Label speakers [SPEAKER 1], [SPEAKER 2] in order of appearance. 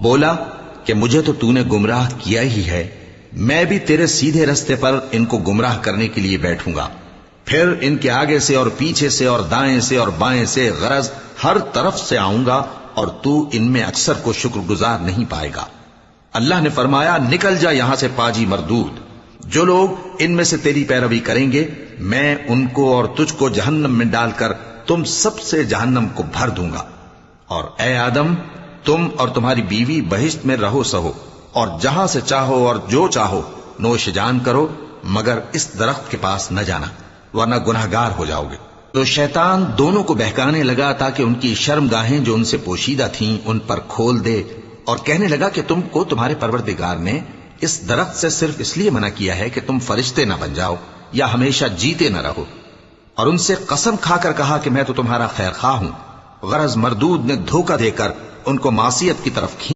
[SPEAKER 1] بولا کہ مجھے تو تو نے گمراہ کیا ہی ہے، میں بھی تیرے سیدھے رستے پر ان کو گمراہ کرنے کے لیے بیٹھوں گا، پھر ان کے آگے سے اور پیچھے سے اور دائیں سے اور بائیں سے غرض ہر طرف سے آؤں گا، اور تو ان میں اکثر کو شکر گزار نہیں پائے گا۔ اللہ نے فرمایا نکل جا یہاں سے پاجی مردود، جو لوگ ان میں سے تیری پیروی کریں گے میں ان کو اور تجھ کو جہنم میں ڈال کر تم سب سے جہنم کو بھر دوں گا، اور اے آدم تم اور تمہاری بیوی بہشت میں رہو سہو، اور جہاں سے چاہو اور جو چاہو نوش جان کرو، مگر اس درخت کے پاس نہ جانا ورنہ گناہگار ہو جاؤ گے۔ تو شیطان دونوں کو بہکانے لگا تاکہ ان کی شرم گاہیں جو ان سے پوشیدہ تھیں ان پر کھول دے، اور کہنے لگا کہ تم کو تمہارے پروردگار نے اس درخت سے صرف اس لیے منع کیا ہے کہ تم فرشتے نہ بن جاؤ یا ہمیشہ جیتے نہ رہو، اور ان سے قسم کھا کر کہا کہ میں تو تمہارا خیر خواہ ہوں۔ غرض مردود نے دھوکہ دے کر ان کو معصیت کی طرف کھینچ